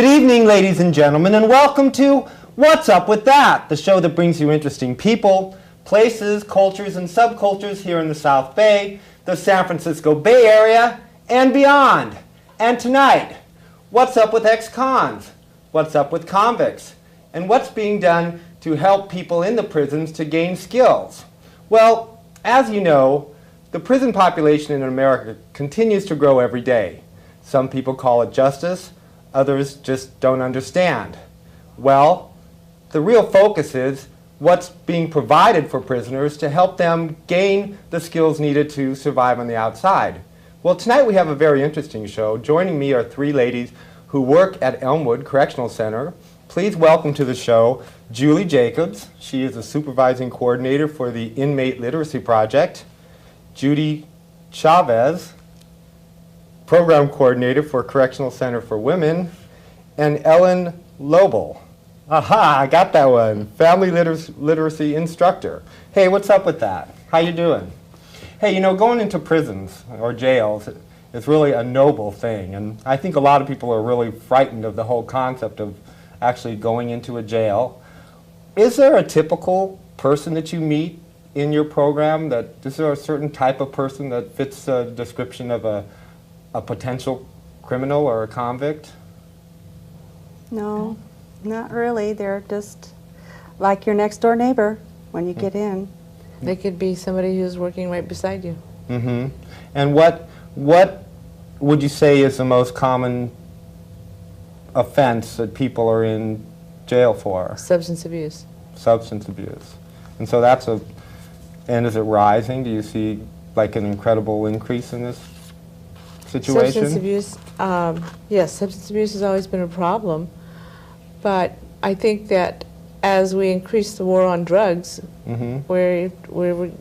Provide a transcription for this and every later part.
Good evening, ladies and gentlemen, and welcome to What's Up With That, the show that brings you interesting people, places, cultures, and subcultures here in the South Bay, the San Francisco Bay Area, and beyond. And tonight, what's up with ex-cons? What's up with convicts? And what's being done to help people in the prisons to gain skills? Well, as you know, the prison population in America continues to grow every day. Some people call it justice. Others just don't understand. Well, the real focus is what's being provided for prisoners to help them gain the skills needed to survive on the outside. Well, tonight we have a very interesting show. Joining me are three ladies who work at Elmwood Correctional Center. Please welcome to the show Julie Jacobs. She is a supervising coordinator for the Inmate Literacy Project. Judy Chavez, program coordinator for Correctional Center for Women, and Ellen Lobel. Aha, I got that one. Family literacy instructor. Hey, what's up with that? How you doing? Hey, you know, going into prisons or jails is really a noble thing, and I think a lot of people are really frightened of the whole concept of actually going into a jail. Is there a typical person that you meet in your program? Is there a certain type of person that fits the description of a potential criminal or a convict? No, not really. They're just like your next door neighbor when you get in. They could be somebody who's working right beside you. Mm-hmm. And what would you say is the most common offense that people are in jail for? Substance abuse. Substance abuse. And so and is it rising? Do you see like an incredible increase in this situation? Substance abuse, yes, substance abuse has always been a problem, but I think that as we increase the war on drugs, we're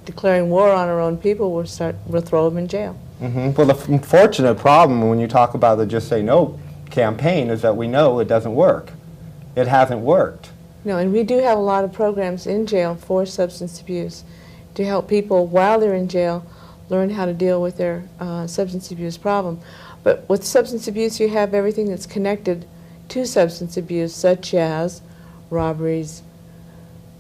declaring war on our own people. We'll throw them in jail. Well, the unfortunate problem when you talk about the Just Say No campaign is that we know it doesn't work. It hasn't worked. No, and we do have a lot of programs in jail for substance abuse to help people while they're in jail learn how to deal with their substance abuse problem. But with substance abuse, you have everything that's connected to substance abuse, such as robberies,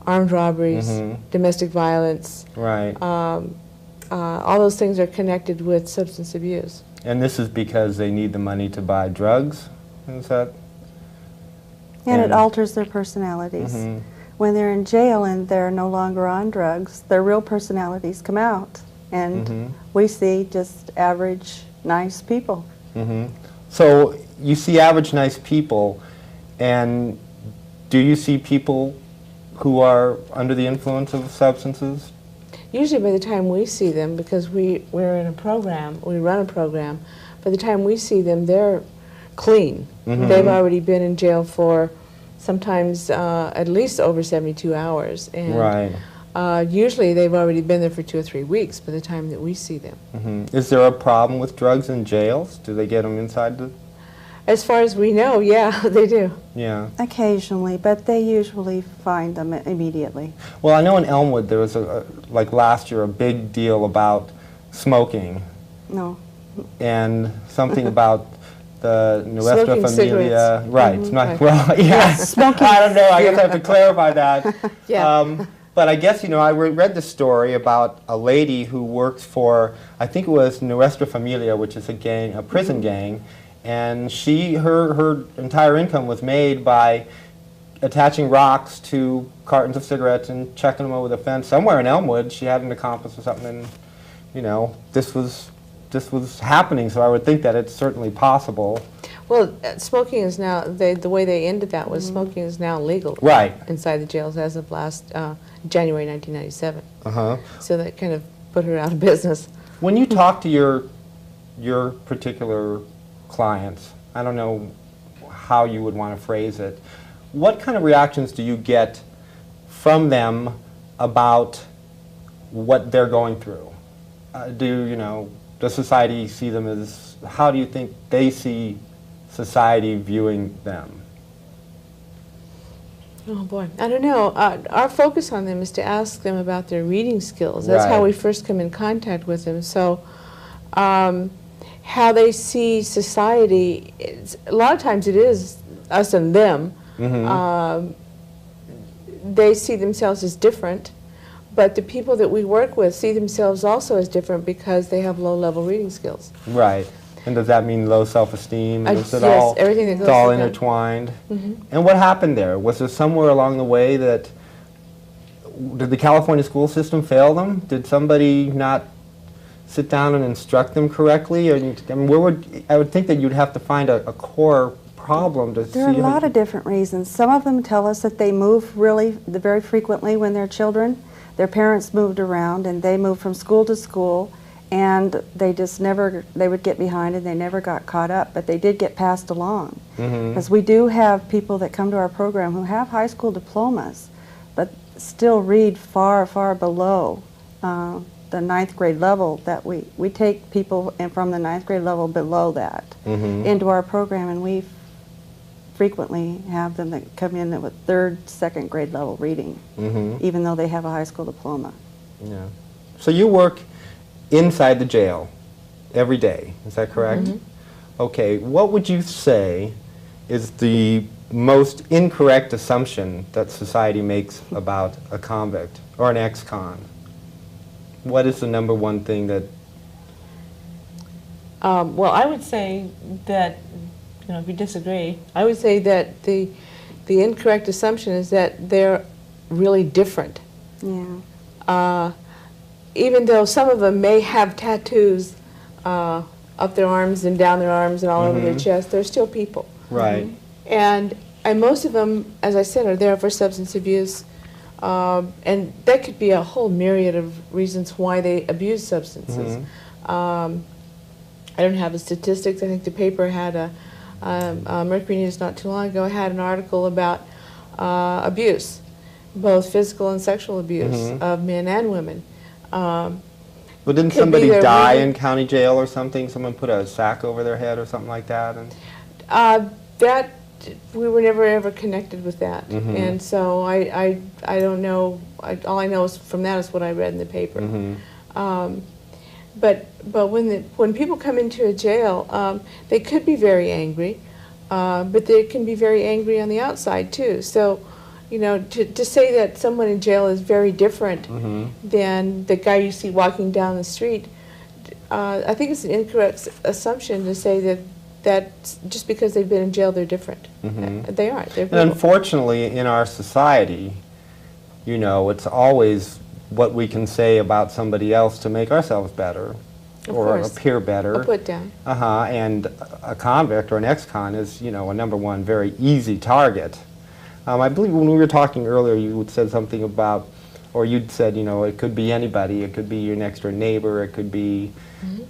armed robberies, domestic violence. Right. All those things are connected with substance abuse. And this is because they need the money to buy drugs? Is that? And it alters their personalities. When they're in jail and they're no longer on drugs, their real personalities come out. And we see just average, nice people. So you see average, nice people, and do you see people who are under the influence of substances? Usually by the time we see them, because we're in a program, we run a program, by the time we see them, they're clean. They've already been in jail for sometimes at least over 72 hours. And right. Usually they've already been there for 2 or 3 weeks by the time that we see them. Is there a problem with drugs in jails? Do they get them inside the... As far as we know, yeah, they do. Yeah. Occasionally, but they usually find them immediately. Well, I know in Elmwood there was, like last year, a big deal about smoking. No. And something about the Nuestra Smoking Familia. cigarettes. Right. Well, yeah. Smoking. I don't know. I guess I have to clarify that. Yeah. But I guess, you know, I read the story about a lady who works for, I think it was Nuestra Familia, which is a gang, a prison gang, and her entire income was made by attaching rocks to cartons of cigarettes and checking them over the fence. Somewhere in Elmwood, she had an accomplice or something, and, you know, this was happening, so I would think that it's certainly possible. Well, smoking is now, the way they ended that was smoking is now legal Right. inside the jails as of last January 1997. So that kind of put her out of business. When you talk to your particular clients, I don't know how you would want to phrase it, what kind of reactions do you get from them about what they're going through? Does society see them as, how do you think they see society viewing them? Oh boy, I don't know. Our focus on them is to ask them about their reading skills. That's how we first come in contact with them. So how they see society, a lot of times it is us and them, they see themselves as different, but the people that we work with see themselves also as different because they have low-level reading skills. Right. And does that mean low self-esteem? Is it Yes, all, everything that goes it's all with that. intertwined? And what happened there? Was there somewhere along the way that, did the California school system fail them? Did somebody not sit down and instruct them correctly? Or, I mean, I would think that you'd have to find a core problem to see. There are a lot of different reasons. Some of them tell us that they move very frequently when they're children. Their parents moved around and they moved from school to school, and they just never, they would get behind and they never got caught up, but they did get passed along. Because we do have people that come to our program who have high school diplomas, but still read far, far below the ninth grade level. That we take people from the ninth grade level below that into our program, and we frequently have them that come in with third, second grade level reading, even though they have a high school diploma. Yeah. So you work inside the jail every day, is that correct? Okay, what would you say is the most incorrect assumption that society makes about a convict or an ex-con? What is the number one thing that... Well, I would say that, you know, if you disagree, I would say that the incorrect assumption is that they're really different. Yeah. Even though some of them may have tattoos up their arms and down their arms and all over their chest, they're still people. Right. And most of them, as I said, are there for substance abuse. And that could be a whole myriad of reasons why they abuse substances. I don't have the statistics. I think the paper had Mercury News not too long ago had an article about abuse, both physical and sexual abuse of men and women. Well, didn't somebody die in county jail or something? Someone put a sack over their head or something like that? And that we were never ever connected with that, and so I don't know. All I know is from that is what I read in the paper. But when people come into a jail, they could be very angry, but they can be very angry on the outside too. So, you know, to say that someone in jail is very different than the guy you see walking down the street, I think it's an incorrect assumption to say that just because they've been in jail, they're different. They aren't. They're people. And unfortunately, in our society, you know, it's always what we can say about somebody else to make ourselves better or appear better. A put down. And a convict or an ex-con is, you know, a number one very easy target. I believe when we were talking earlier, you said something about, or you'd said, you know, it could be anybody. It could be your next door neighbor. It could be,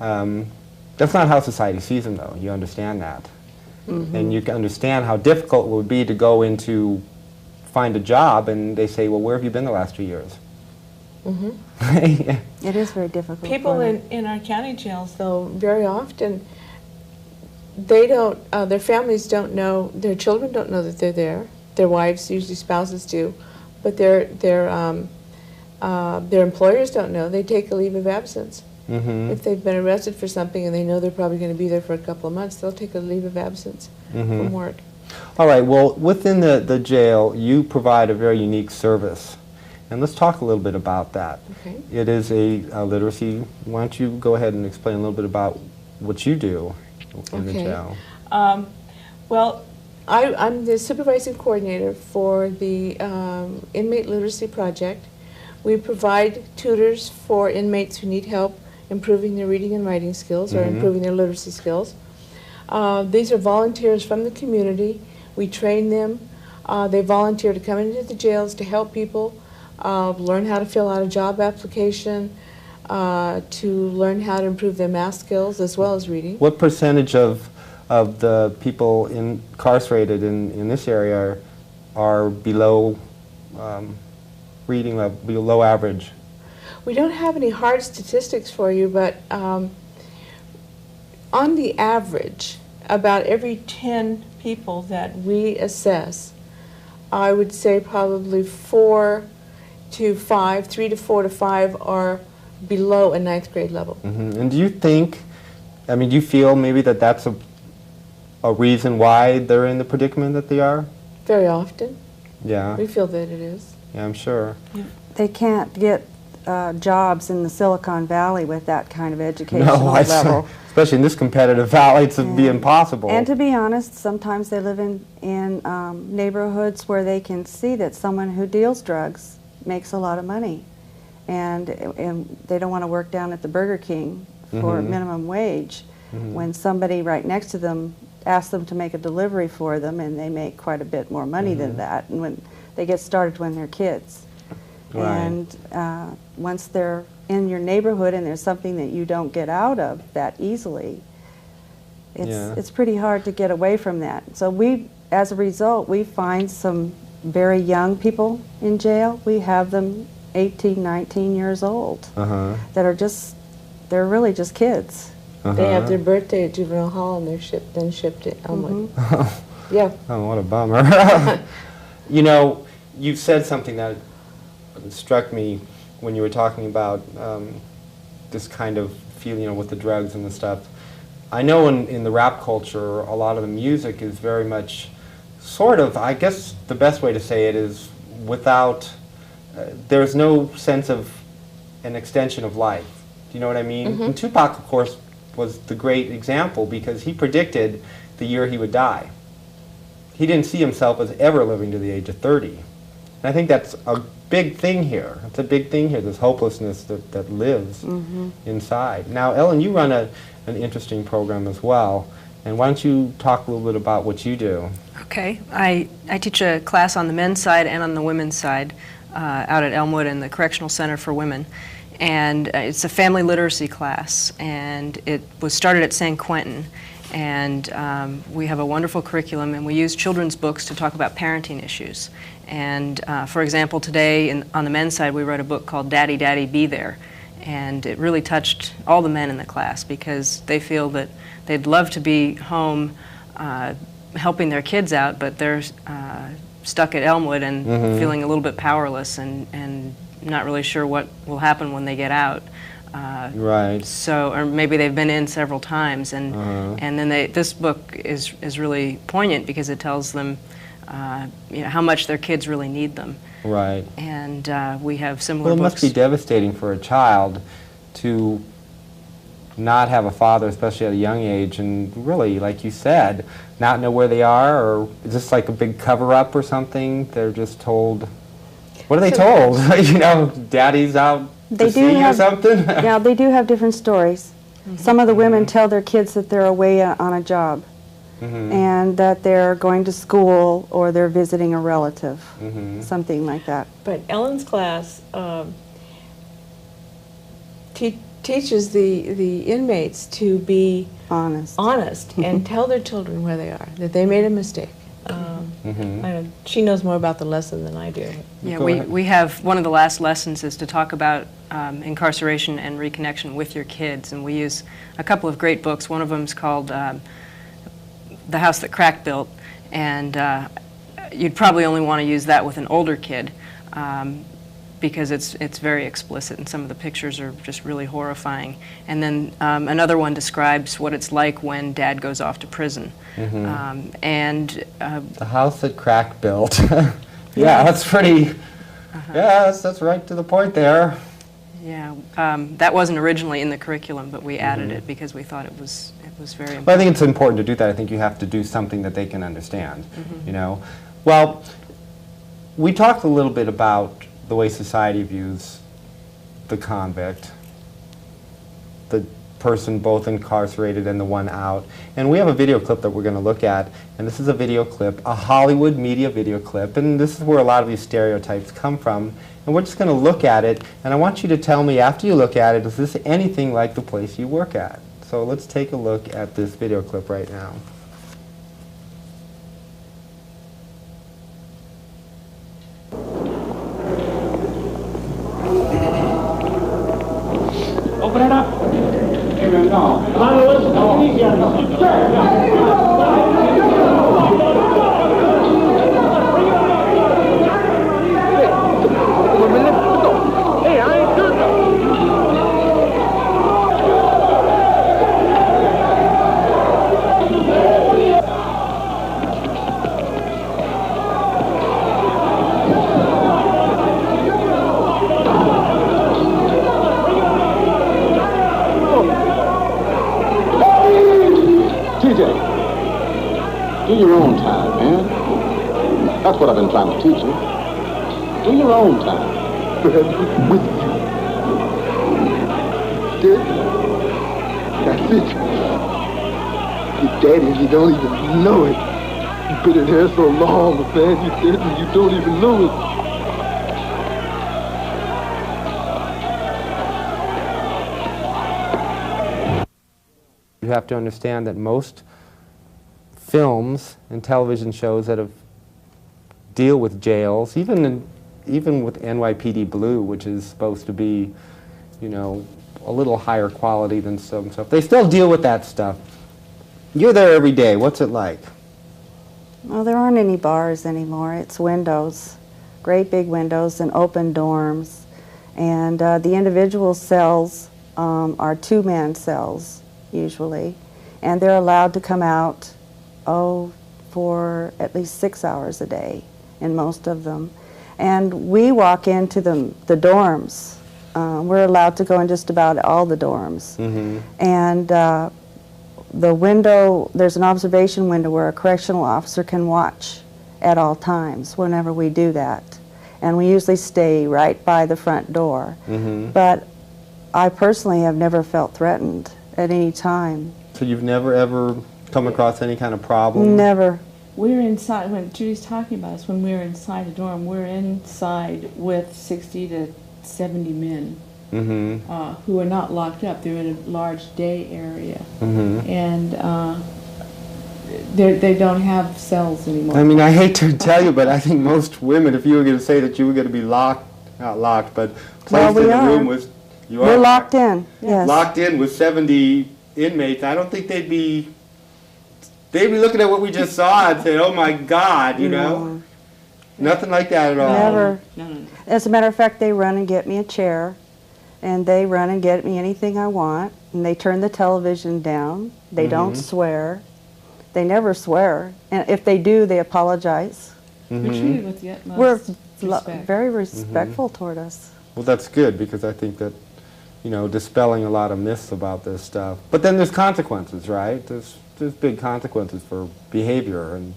that's not how society sees them, though. You understand that. And you can understand how difficult it would be to go into, find a job, and they say, well, where have you been the last 2 years? It is very difficult. People in our county jails, though, very often, they don't, their families don't know, their children don't know that they're there. Their wives, usually spouses, do, but their employers don't know. They take a leave of absence. If they've been arrested for something and they know they're probably going to be there for a couple of months, they'll take a leave of absence from work. All right, well, within the jail, you provide a very unique service. And let's talk a little bit about that. Okay. It is a literacy. Why don't you go ahead and explain a little bit about what you do in the jail? Well, I'm the supervising coordinator for the Inmate Literacy Project. We provide tutors for inmates who need help improving their reading and writing skills or improving their literacy skills. These are volunteers from the community. We train them. They volunteer to come into the jails to help people learn how to fill out a job application, to learn how to improve their math skills as well as reading. What percentage of the people incarcerated in this area are below reading level, below average? We don't have any hard statistics for you, but on the average, about every 10 people that we assess, I would say probably 4 to 5, 3 to 4 to 5 are below a 9th grade level. And do you think, I mean, do you feel maybe that that's a reason why they're in the predicament that they are? Very often. Yeah. We feel that it is. Yeah, I'm sure. They can't get jobs in the Silicon Valley with that kind of educational No, level. especially in this competitive valley, it's be impossible. And to be honest, sometimes they live in neighborhoods where they can see that someone who deals drugs makes a lot of money. And they don't want to work down at the Burger King for minimum wage when somebody right next to them asks them to make a delivery for them, and they make quite a bit more money than that. And when they get started when they're kids. Right. And once they're in your neighborhood and there's something that you don't get out of that easily, it's pretty hard to get away from that. So as a result, we find some very young people in jail. We have them 18, 19 years old that are they're really just kids. They have their birthday at Juvenile Hall and they're then shipped to Elmwood. Yeah. Oh, what a bummer. You know, you said something that struck me when you were talking about this kind of feeling, with the drugs and the stuff. I know in the rap culture, a lot of the music is very much sort of, I guess the best way to say it is without, there's no sense of an extension of life. Do you know what I mean? And Tupac, of course, was the great example because he predicted the year he would die. He didn't see himself as ever living to the age of 30. And I think that's a big thing here. It's a big thing here, this hopelessness that lives inside. Now, Ellen, you run an interesting program as well. And why don't you talk a little bit about what you do? Okay. I teach a class on the men's side and on the women's side out at Elmwood in the Correctional Center for Women. And it's a family literacy class, and it was started at San Quentin. And we have a wonderful curriculum, and we use children's books to talk about parenting issues. And for example, today on the men's side, we wrote a book called Daddy, Daddy, Be There. And it really touched all the men in the class because they feel that they'd love to be home helping their kids out, but they're stuck at Elmwood and feeling a little bit powerless and not really sure what will happen when they get out. Right. So, or maybe they've been in several times, and then this book is really poignant because it tells them, how much their kids really need them. Right. And we have similar Well, it books. must be devastating for a child to not have a father, especially at a young age, and really, like you said, not know where they are, or is this like a big cover-up or something? They're just told, what are they told? Daddy's out to sea or something? Yeah, they do have different stories. Some of the women tell their kids that they're away on a job and that they're going to school or they're visiting a relative, something like that. But Ellen's class teaches the inmates to be honest and tell their children where they are, that they made a mistake. I know she knows more about the lesson than I do. Yeah, we have, one of the last lessons is to talk about incarceration and reconnection with your kids, and we use a couple of great books. One of them is called The House That Crack Built, and you'd probably only want to use that with an older kid because it's very explicit and some of the pictures are just really horrifying. And then another one describes what it's like when Dad goes off to prison. The House That Crack Built. Yeah, that's pretty, that's right to the point there. Yeah, that wasn't originally in the curriculum, but we added it because we thought it was very important. But I think it's important to do that. I think you have to do something that they can understand, Well, we talked a little bit about the way society views the convict, the person both incarcerated and the one out. And we have a video clip that we're going to look at, and this is a video clip, a Hollywood media video clip, and this is where a lot of these stereotypes come from. And we're just going to look at it, and I want you to tell me after you look at it, is this anything like the place you work at? So let's take a look at this video clip right now. Open it up. Here we go. Come on, Lewis. Come easy on this. Hey, I ain't done Do your own time, man. That's what I've been trying to teach you. Do your own time. But I'm with you. Dead. That's it. Your daddy, you don't even know it. You've been in here so long, man. You're dead and you don't even know it. You have to understand that most films and television shows that deal with jails, even with NYPD Blue, which is supposed to be, you know, a little higher quality than some stuff, they still deal with that stuff. You're there every day. What's it like? Well, there aren't any bars anymore. It's windows, great big windows and open dorms. And the individual cells are two-man cells, usually. And they're allowed to come out, for at least 6 hours a day in most of them. And we walk into the dorms. We're allowed to go in just about all the dorms. And the window, there's an observation window where a correctional officer can watch at all times whenever we do that. And we usually stay right by the front door. But I personally have never felt threatened at any time. So you've never ever come across any kind of problem? Never. We're inside, when Judy's talking about us, when we're inside a dorm, we're inside with 60 to 70 men who are not locked up. They're in a large day area. And they don't have cells anymore. I mean, I hate to tell you, but I think most women, if you were going to say that you were going to be not locked, but placed in a room with, we're locked in, yes. Locked in with 70 inmates, I don't think they'd be looking at what we just saw and saying, oh my God, you know? Nothing like that at all. Never. As a matter of fact, they run and get me a chair, and they run and get me anything I want, and they turn the television down. They don't swear. They never swear. And if they do, they apologize. We're treated with the utmost respect. Very respectful toward us. Well, that's good, because I think that, you know, dispelling a lot of myths about this stuff. But then there's consequences, right? There's big consequences for behavior, and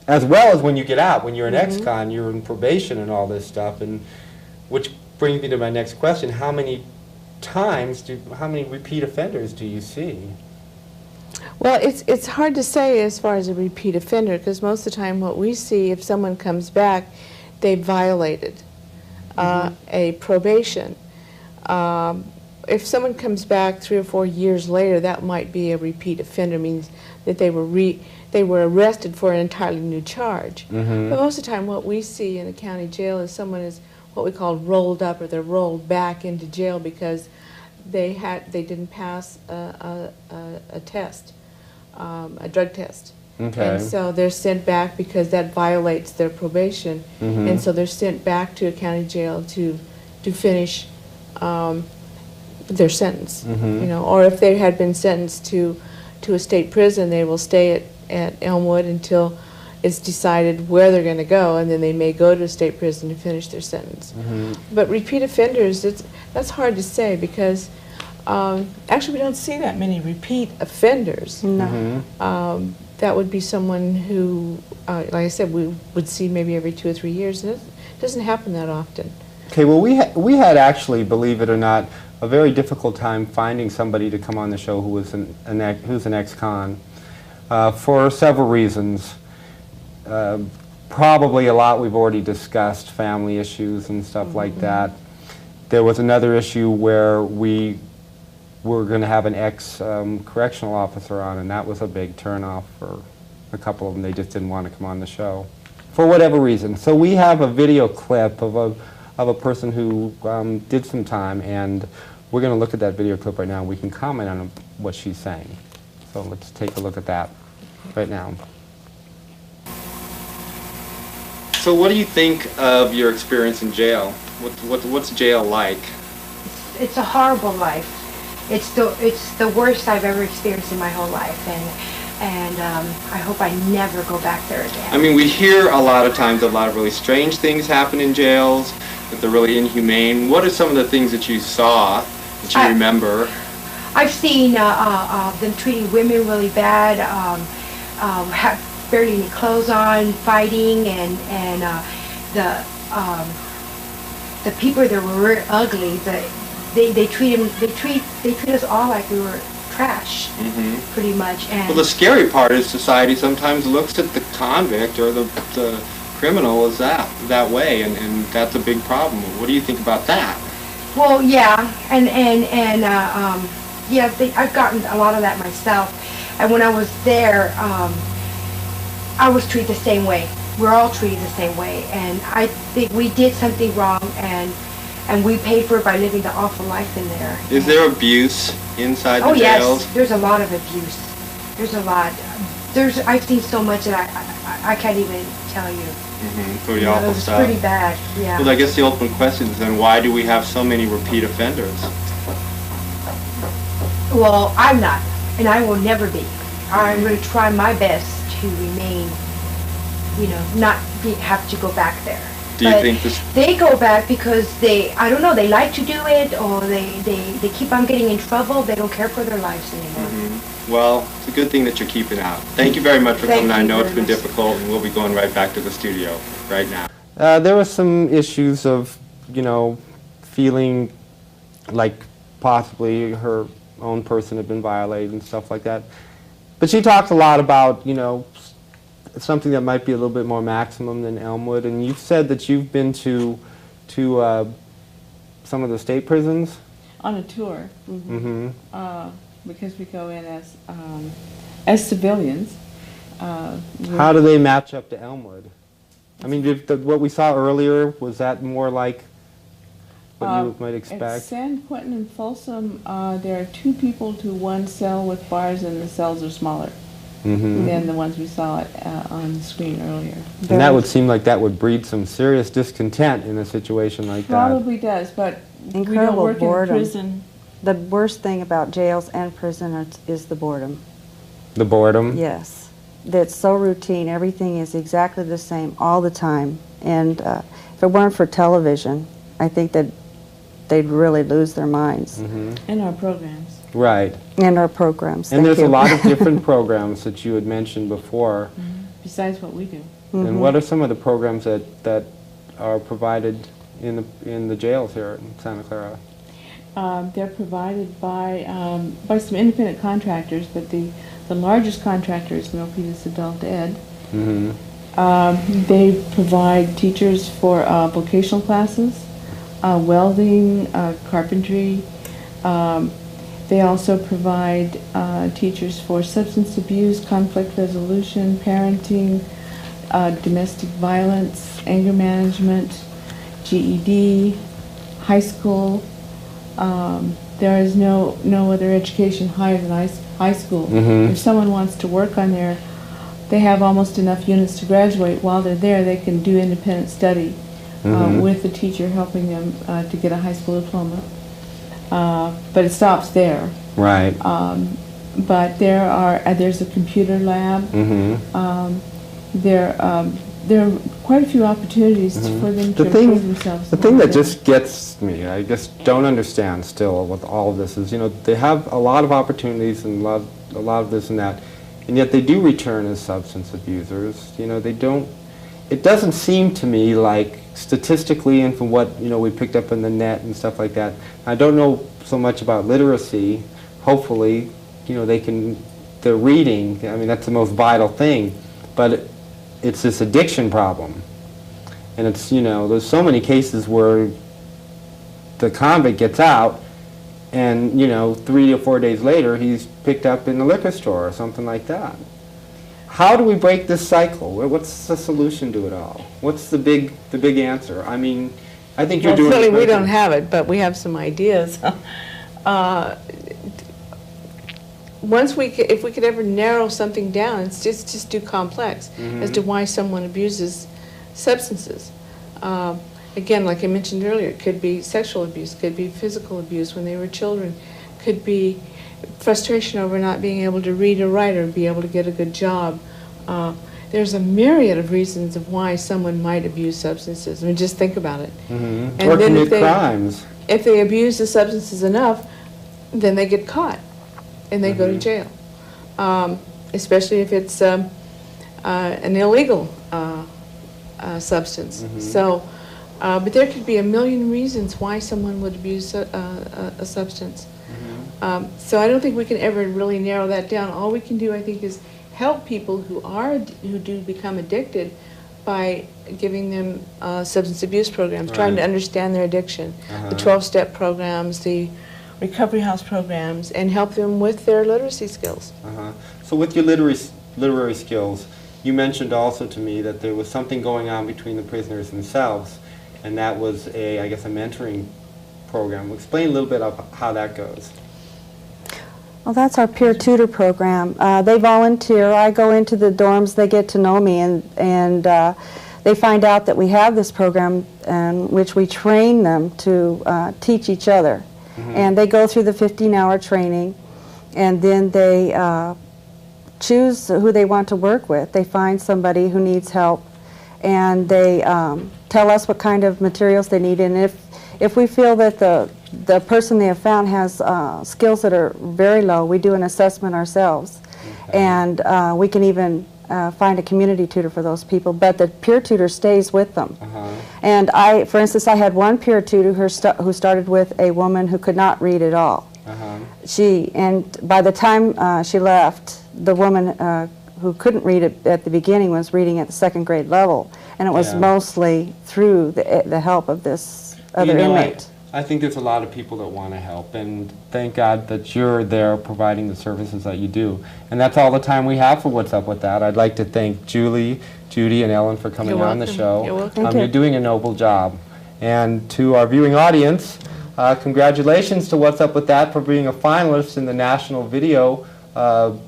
as well as when you get out. When you're an ex-con, you're in probation and all this stuff, and which brings me to my next question: how many repeat offenders do you see? Well, it's hard to say as far as a repeat offender, because most of the time what we see, if someone comes back, they violated a probation. If someone comes back 3 or 4 years later, that might be a repeat offender, means that they were arrested for an entirely new charge. But most of the time what we see in a county jail is someone is what we call rolled up, or they're rolled back into jail because they didn't pass a test, a drug test. And so they're sent back because that violates their probation. And so they're sent back to a county jail to finish their sentence. You know, or if they had been sentenced to a state prison, they will stay at Elmwood until it's decided where they're going to go, and then they may go to a state prison to finish their sentence. But repeat offenders, that's hard to say, because actually we don't see that many repeat offenders. That would be someone who, like I said, we would see maybe every 2 or 3 years, and it doesn't happen that often. Okay, well, we had actually, believe it or not, a very difficult time finding somebody to come on the show who was who's an ex-con for several reasons. Probably a lot we've already discussed, family issues and stuff like that. There was another issue where we were going to have an ex-correctional officer on, and that was a big turnoff for a couple of them. They just didn't want to come on the show for whatever reason. So we have a video clip of a person who did some time, and we're going to look at that video clip right now, and we can comment on what she's saying. So let's take a look at that right now. So what do you think of your experience in jail? What's jail like? It's a horrible life. It's the worst I've ever experienced in my whole life, and I hope I never go back there again. I mean, we hear a lot of times a lot of really strange things happen in jails, that they're really inhumane. What are some of the things that you saw, that you remember? I've seen them treating women really bad. have barely any clothes on, fighting, and the people that were very ugly. They treat us all like we were trash, pretty much. And well, the scary part is society sometimes looks at the convict or the criminal as that way, and that's a big problem. What do you think about that? Well, yeah, and yeah, I've gotten a lot of that myself. And when I was there, I was treated the same way. We're all treated the same way, and I think we did something wrong, and we paid for it by living the awful life in there. Is there abuse inside the jails? Yes, there's a lot of abuse. There's a lot. I've seen so much that I can't even tell you. Pretty awful stuff. It's pretty bad, yeah. Well, I guess the open question is then, why do we have so many repeat offenders? Well, I'm not, and I will never be. I'm going to try my best to remain, not have to go back there. Do you think this? They go back because I don't know, they like to do it, or they keep on getting in trouble. They don't care for their lives anymore. Well, it's a good thing that you're keeping out. Thank you very much for coming. I know it's been difficult, and we'll be going right back to the studio right now. There were some issues of, feeling like possibly her own person had been violated and stuff like that. But she talked a lot about, something that might be a little bit more maximum than Elmwood. And you've said that you've been to some of the state prisons? On a tour. Because we go in as civilians. How do they match up to Elmwood? I mean, what we saw earlier, was that more like what you might expect? At San Quentin and Folsom, there are 2 people to 1 cell with bars, and the cells are smaller than the ones we saw on the screen earlier. And that would seem like that would breed some serious discontent in a situation like that. Probably does, but incredible we don't work boredom. in prison. The worst thing about jails and prisons is the boredom. The boredom? Yes. That's so routine. Everything is exactly the same all the time. And if it weren't for television, I think that they'd really lose their minds. And our programs. Right. And our programs. And there's a lot of different programs that you had mentioned before. Besides what we do. And what are some of the programs that are provided in the jails here in Santa Clara? They're provided by some independent contractors, but the largest contractor is Milpitas Adult Ed. They provide teachers for vocational classes, welding, carpentry. They also provide teachers for substance abuse, conflict resolution, parenting, domestic violence, anger management, GED, high school. There is no other education higher than high school. If someone wants to work on they have almost enough units to graduate. While they're there, they can do independent study with the teacher helping them to get a high school diploma. But it stops there. Right. But there's a computer lab. There are quite a few opportunities for them to improve themselves. The thing that just gets me, I just don't understand still with all of this is, they have a lot of opportunities and a lot of this and that, and yet they do return as substance abusers. They don't. It doesn't seem to me like statistically, and from what we picked up in the net and stuff like that. I don't know so much about literacy. Hopefully, they're reading. I mean, that's the most vital thing, but it's this addiction problem. And it's, there's so many cases where the convict gets out and, 3 or 4 days later he's picked up in the liquor store or something like that. How do we break this cycle? What's the solution to it all? What's the big answer? I mean, I think you're doing... Clearly we don't have it, but we have some ideas. If we could ever narrow something down, it's just too complex as to why someone abuses substances. Again, like I mentioned earlier, it could be sexual abuse, could be physical abuse when they were children, could be frustration over not being able to read or write or be able to get a good job. There's a myriad of reasons of why someone might abuse substances. I mean, just think about it. And or commit crimes. If they abuse the substances enough, then they get caught and they go to jail. especially if it's an illegal substance. So, but there could be a million reasons why someone would abuse a substance. So I don't think we can ever really narrow that down. All we can do, I think, is help people who do become addicted by giving them substance abuse programs, trying to understand their addiction, the 12-step programs, the recovery house programs, and help them with their literacy skills. So with your literary skills, you mentioned also to me that there was something going on between the prisoners themselves, and that was I guess, a mentoring program. Explain a little bit of how that goes. Well, that's our peer tutor program. They volunteer. I go into the dorms. They get to know me, and they find out that we have this program in which we train them to teach each other. And they go through the 15-hour training, and then they choose who they want to work with. They find somebody who needs help, and they tell us what kind of materials they need. And if we feel that the person they have found has skills that are very low, we do an assessment ourselves. And we can even find a community tutor for those people, but the peer tutor stays with them. And for instance, I had one peer tutor who started with a woman who could not read at all. And by the time she left, the woman who couldn't read at the beginning was reading at the 2nd grade level, and it was mostly through the help of this other inmate. I think there's a lot of people that want to help, and thank God that you're there providing the services that you do. And that's all the time we have for What's Up With That. I'd like to thank Julie, Judy, and Ellen for coming on the show. You're welcome. Thank you. You're doing a noble job. And to our viewing audience, congratulations to What's Up With That for being a finalist in the National Video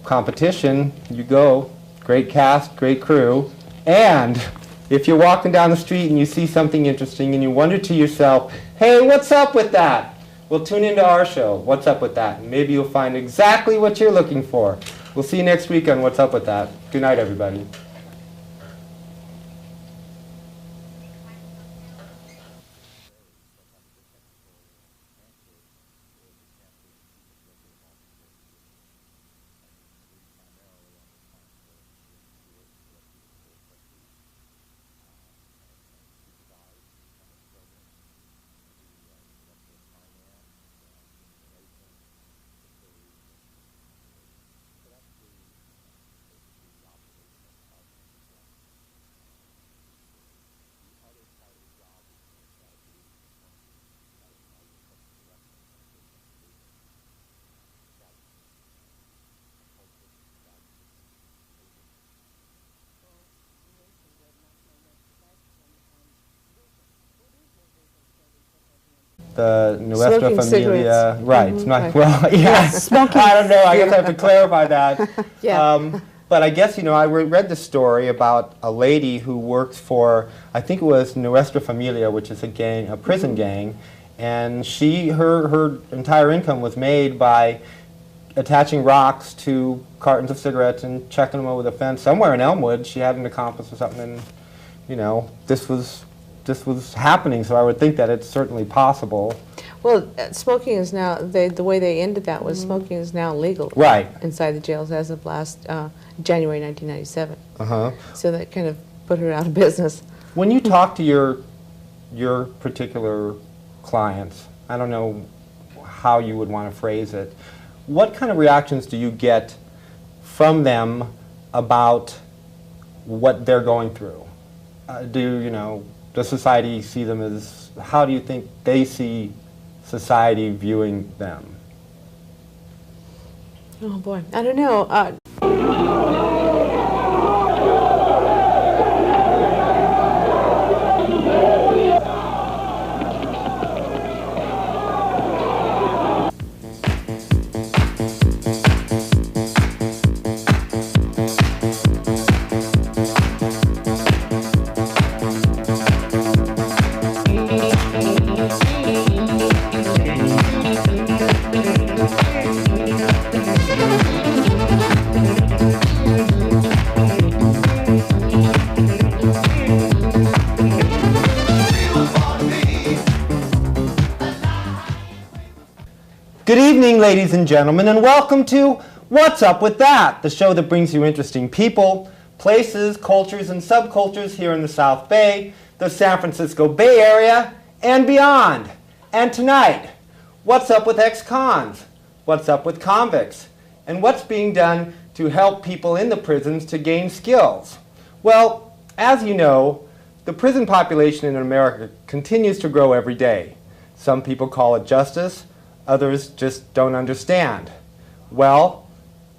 competition. You go. Great cast, great crew. And if you're walking down the street and you see something interesting and you wonder to yourself, hey, what's up with that? Well, tune into our show, What's Up With That, and maybe you'll find exactly what you're looking for. We'll see you next week on What's Up With That. Good night, everybody. The Nuestra Smoking Familia, cigarettes. right? It's not, well, yeah. Smoking. I don't know. I guess I have to clarify that. Yeah. But I guess, you know, I read the story about a lady who works for, I think it was Nuestra Familia, which is a gang, a prison gang, and her entire income was made by attaching rocks to cartons of cigarettes and checking them over the fence somewhere in Elmwood. She had an accomplice or something, and you know, this was happening. So I would think that it's certainly possible. Well, smoking is now, the way they ended that was smoking is now legal Right. inside the jails as of last January 1997. So that kind of put her out of business. When you talk to your particular clients, I don't know how you would want to phrase it, what kind of reactions do you get from them about what they're going through? Does society see them as, how do you think they see society viewing them? Oh boy, I don't know. Good evening, ladies and gentlemen, and welcome to What's Up With That? The show that brings you interesting people, places, cultures, and subcultures here in the South Bay, the San Francisco Bay Area, and beyond. And tonight, what's up with ex-cons? What's up with convicts? And what's being done to help people in the prisons to gain skills? Well, as you know, the prison population in America continues to grow every day. Some people call it justice, others just don't understand. Well,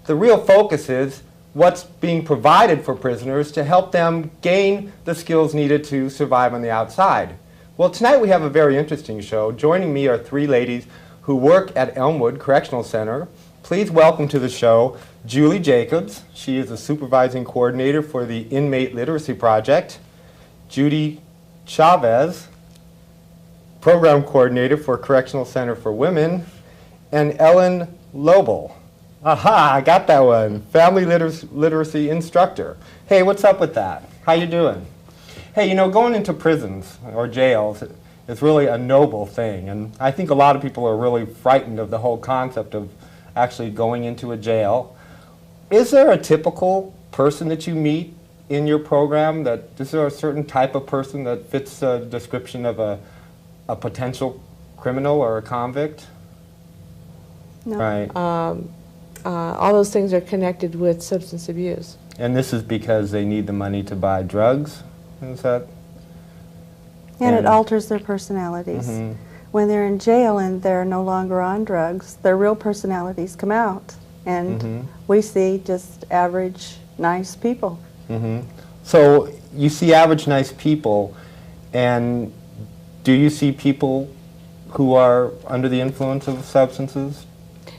the real focus is what's being provided for prisoners to help them gain the skills needed to survive on the outside. Well, tonight we have a very interesting show. Joining me are three ladies who work at Elmwood Correctional Center. Please welcome to the show Julie Jacobs. She is a supervising coordinator for the Inmate Literacy Project. Judy Chavez, program coordinator for Correctional Center for Women. And Ellen Lobel. Aha, I got that one. Family literacy instructor. Hey, what's up with that? How you doing? Hey, you know, going into prisons or jails is really a noble thing, and I think a lot of people are really frightened of the whole concept of actually going into a jail. Is there a typical person that you meet in your program? Is there a certain type of person that fits the description of a potential criminal or a convict? No. Right. All those things are connected with substance abuse. And this is because they need the money to buy drugs? Is that? And it alters their personalities. Mm-hmm. When they're in jail and they're no longer on drugs, their real personalities come out. And Mm-hmm. we see just average, nice people. Mm-hmm. So you see average nice people, and do you see people who are under the influence of substances?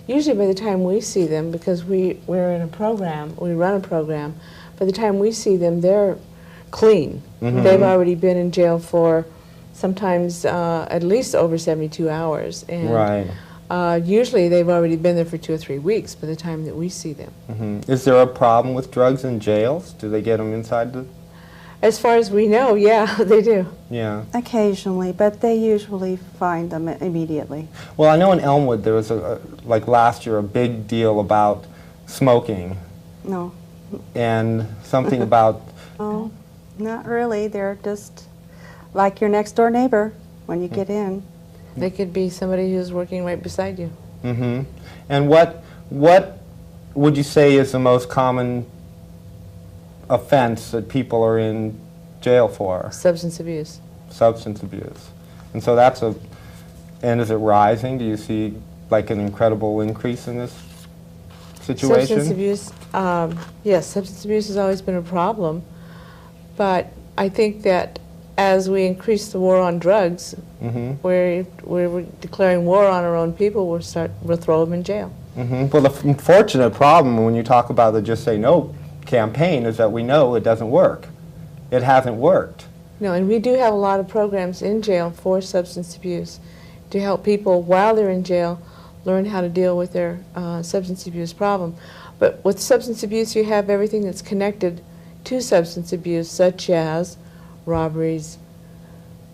Usually by the time we see them, because we're in a program, we run a program, by the time we see them, they're clean. Mm-hmm. They've already been in jail for sometimes at least over 72 hours. And Right. Usually they've already been there for 2 or 3 weeks by the time that we see them. Mm-hmm. Is there a problem with drugs in jails? Do they get them inside the... As far as we know, yeah, they do. Yeah. Occasionally, but they usually find them immediately. Well, I know in Elmwood there was, like last year, a big deal about smoking No. and something about... No, not really. They're just like your next door neighbor when you get in. They could be somebody who's working right beside you. Mm-hmm. And what would you say is the most common offense that people are in jail for? Substance abuse. Substance abuse. And so and is it rising? Do you see like an incredible increase in this situation? Substance abuse, yes, substance abuse has always been a problem, but I think that as we increase the war on drugs, Mm-hmm. we're declaring war on our own people, we'll throw them in jail. Mm-hmm. Well, the unfortunate problem when you talk about the Just Say No campaign is that we know it doesn't work. It hasn't worked. No, and we do have a lot of programs in jail for substance abuse to help people while they're in jail learn how to deal with their substance abuse problem. But with substance abuse, you have everything that's connected to substance abuse, such as robberies,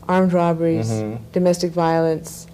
armed robberies, Mm-hmm. domestic violence,